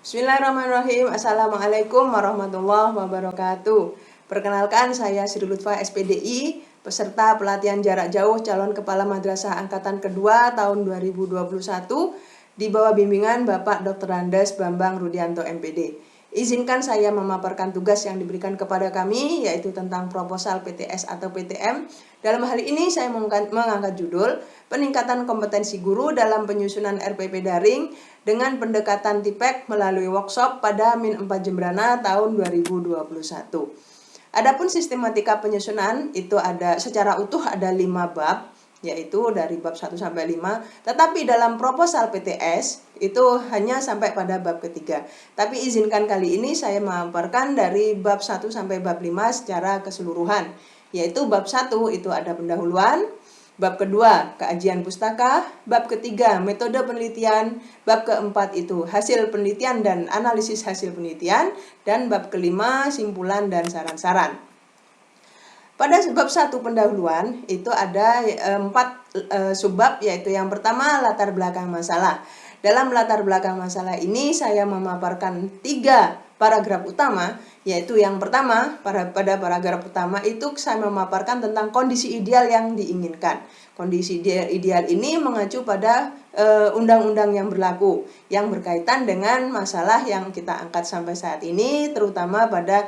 Bismillahirrahmanirrahim. Assalamualaikum warahmatullahi wabarakatuh. Perkenalkan, saya Sri Lutfa SPDI, peserta pelatihan jarak jauh calon kepala madrasah angkatan kedua tahun 2021 di bawah bimbingan Bapak Dr. Andes Bambang Rudianto MPD. Izinkan saya memaparkan tugas yang diberikan kepada kami, yaitu tentang proposal PTS atau PTM. Dalam hal ini saya mengangkat judul peningkatan kompetensi guru dalam penyusunan RPP daring dengan pendekatan TIPEK melalui workshop pada Min 4 Jembrana tahun 2021. Adapun sistematika penyusunan itu ada secara utuh ada 5 bab, yaitu dari bab 1 sampai 5, tetapi dalam proposal PTS itu hanya sampai pada bab ketiga. Tapi izinkan kali ini saya memaparkan dari bab 1 sampai bab 5 secara keseluruhan, yaitu bab 1 itu ada pendahuluan, bab kedua kajian pustaka, bab ketiga metode penelitian, bab keempat itu hasil penelitian dan analisis hasil penelitian, dan bab kelima simpulan dan saran-saran. Pada bab 1 pendahuluan itu ada 4 subbab, yaitu yang pertama latar belakang masalah. Dalam latar belakang masalah ini saya memaparkan 3 paragraf utama, yaitu yang pertama pada paragraf utama itu saya memaparkan tentang kondisi ideal yang diinginkan. Kondisi ideal ini mengacu pada undang-undang yang berlaku yang berkaitan dengan masalah yang kita angkat sampai saat ini, terutama pada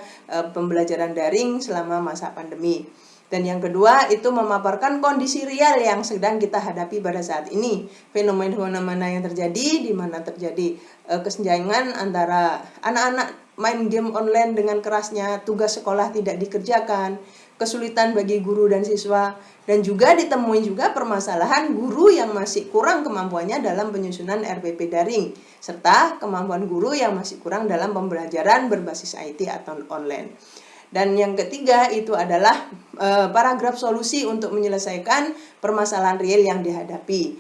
pembelajaran daring selama masa pandemi. Dan yang kedua itu memaparkan kondisi real yang sedang kita hadapi pada saat ini. Fenomena yang terjadi, di mana terjadi kesenjangan antara anak-anak main game online dengan kerasnya, tugas sekolah tidak dikerjakan, kesulitan bagi guru dan siswa, dan juga ditemui juga permasalahan guru yang masih kurang kemampuannya dalam penyusunan RPP daring, serta kemampuan guru yang masih kurang dalam pembelajaran berbasis IT atau online. Dan yang ketiga itu adalah paragraf solusi untuk menyelesaikan permasalahan real yang dihadapi.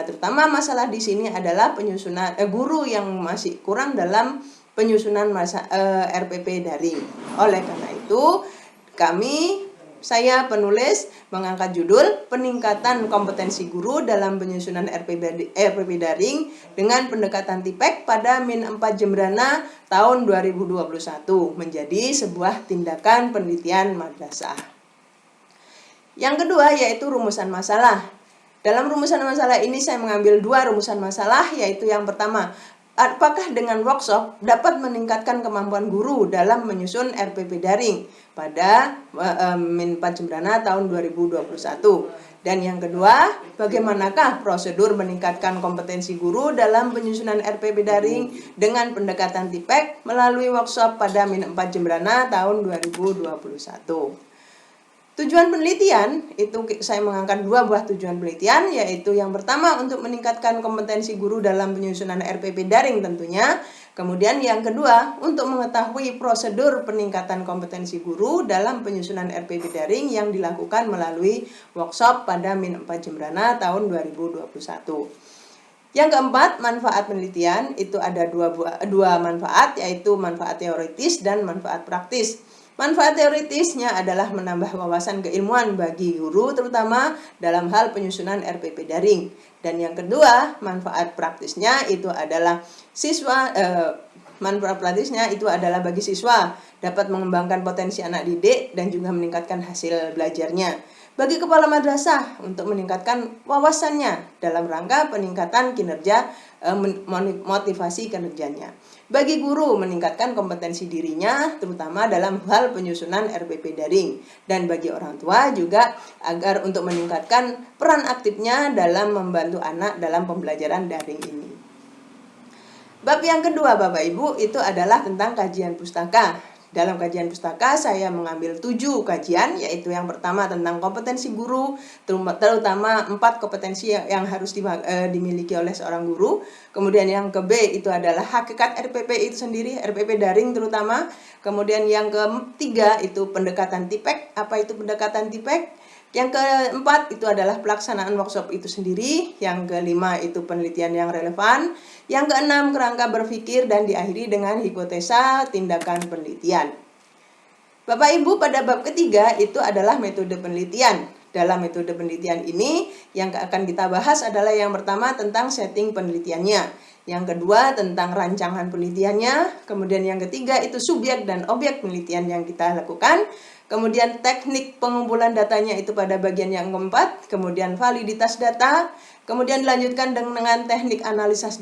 Terutama masalah di sini adalah penyusunan guru yang masih kurang dalam penyusunan RPP daring. Oleh karena itu, saya penulis mengangkat judul peningkatan kompetensi guru dalam penyusunan RPP daring dengan pendekatan TIPEK pada Min 4 Jembrana tahun 2021 menjadi sebuah tindakan penelitian madrasah. Yang kedua yaitu rumusan masalah. Dalam rumusan masalah ini saya mengambil 2 rumusan masalah, yaitu yang pertama, apakah dengan workshop dapat meningkatkan kemampuan guru dalam menyusun RPP daring pada Min 4 Jembrana tahun 2021. Dan yang kedua, bagaimanakah prosedur meningkatkan kompetensi guru dalam penyusunan RPP daring dengan pendekatan TIPEK melalui workshop pada Min 4 Jembrana tahun 2021. Tujuan penelitian itu saya mengangkat 2 buah tujuan penelitian, yaitu yang pertama untuk meningkatkan kompetensi guru dalam penyusunan RPP daring tentunya. Kemudian yang kedua untuk mengetahui prosedur peningkatan kompetensi guru dalam penyusunan RPP daring yang dilakukan melalui workshop pada Min 4 Jembrana tahun 2021. Yang keempat, manfaat penelitian itu ada dua manfaat, yaitu manfaat teoritis dan manfaat praktis. Manfaat teoritisnya adalah menambah wawasan keilmuan bagi guru, terutama dalam hal penyusunan RPP daring. Dan yang kedua, manfaat praktisnya itu adalah bagi siswa dapat mengembangkan potensi anak didik dan juga meningkatkan hasil belajarnya. Bagi kepala madrasah untuk meningkatkan wawasannya dalam rangka peningkatan kinerja, motivasi kinerjanya. Bagi guru meningkatkan kompetensi dirinya terutama dalam hal penyusunan RPP daring, dan bagi orang tua juga agar untuk meningkatkan peran aktifnya dalam membantu anak dalam pembelajaran daring ini. Bab yang kedua Bapak Ibu itu adalah tentang kajian pustaka. Dalam kajian pustaka saya mengambil 7 kajian, yaitu yang pertama tentang kompetensi guru, terutama 4 kompetensi yang harus dimiliki oleh seorang guru. Kemudian yang ke B itu adalah hakikat RPP itu sendiri, RPP daring terutama. Kemudian yang ketiga itu pendekatan TIPEK. Apa itu pendekatan TIPEK? Yang keempat itu adalah pelaksanaan workshop itu sendiri. Yang kelima itu penelitian yang relevan. Yang keenam kerangka berpikir, dan diakhiri dengan hipotesa tindakan penelitian. Bapak Ibu, pada bab ketiga itu adalah metode penelitian. dalam metode penelitian ini. Yang akan kita bahas adalah yang pertama tentang setting penelitiannya, yang kedua tentang rancangan penelitiannya, kemudian yang ketiga itu subjek dan objek penelitian yang kita lakukan, kemudian teknik pengumpulan datanya itu pada bagian yang keempat, kemudian validitas data, kemudian dilanjutkan dengan teknik analisis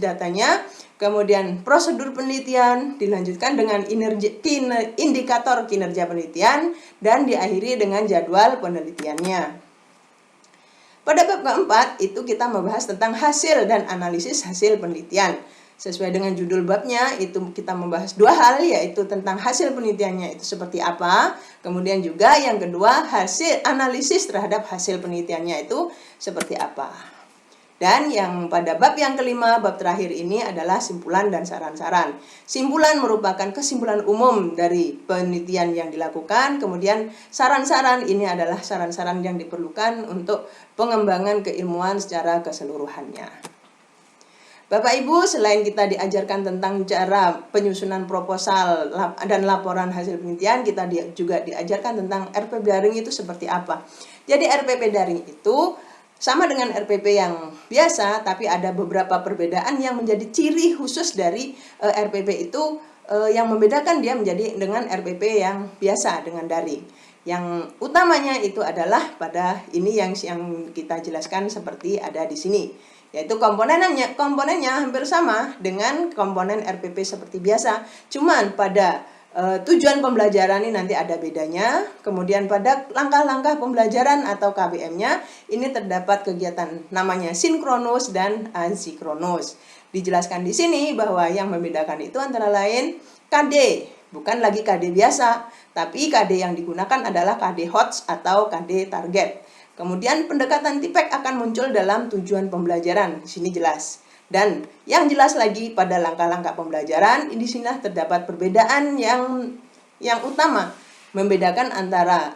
datanya, kemudian prosedur penelitian, dilanjutkan dengan indikator kinerja penelitian, dan diakhiri dengan jadwal penelitiannya. Pada bab keempat itu kita membahas tentang hasil dan analisis hasil penelitian. Sesuai dengan judul babnya itu kita membahas dua hal, yaitu tentang hasil penelitiannya itu seperti apa, kemudian juga yang kedua hasil analisis terhadap hasil penelitiannya itu seperti apa. Dan yang pada bab yang kelima, bab terakhir ini adalah simpulan dan saran-saran. Simpulan merupakan kesimpulan umum dari penelitian yang dilakukan, kemudian saran-saran ini adalah saran-saran yang diperlukan untuk pengembangan keilmuan secara keseluruhannya. Bapak Ibu, selain kita diajarkan tentang cara penyusunan proposal dan laporan hasil penelitian, kita juga diajarkan tentang RPP daring itu seperti apa. Jadi RPP daring itu sama dengan RPP yang biasa, tapi ada beberapa perbedaan yang menjadi ciri khusus dari RPP itu, yang membedakan dia menjadi dengan RPP yang biasa dengan daring. Yang utamanya itu adalah pada ini yang kita jelaskan seperti ada di sini, yaitu komponennya hampir sama dengan komponen RPP seperti biasa, cuman pada tujuan pembelajaran ini nanti ada bedanya. Kemudian pada langkah-langkah pembelajaran atau KBM-nya ini terdapat kegiatan namanya sinkronus dan asinkronus. Dijelaskan di sini bahwa yang membedakan itu antara lain KD, bukan lagi KD biasa, tapi KD yang digunakan adalah KD HOTS atau KD target. Kemudian pendekatan TIPEK akan muncul dalam tujuan pembelajaran, di sini jelas. Dan yang jelas lagi pada langkah-langkah pembelajaran, di sinilah terdapat perbedaan yang utama, membedakan antara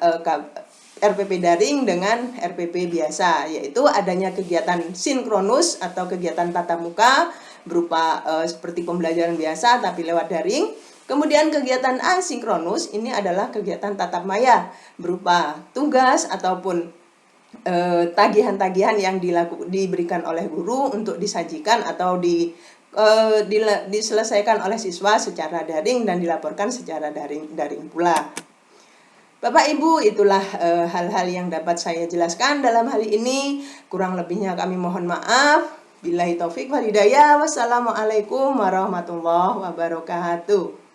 RPP daring dengan RPP biasa, yaitu adanya kegiatan sinkronus atau kegiatan tatap muka berupa seperti pembelajaran biasa tapi lewat daring. Kemudian kegiatan asinkronus ini adalah kegiatan tatap maya berupa tugas ataupun tagihan-tagihan yang diberikan oleh guru untuk disajikan atau diselesaikan oleh siswa secara daring dan dilaporkan secara daring pula. Bapak Ibu, itulah hal-hal yang dapat saya jelaskan dalam hal ini. Kurang lebihnya kami mohon maaf. Billahi taufik wal hidayah. Wassalamualaikum warahmatullahi wabarakatuh.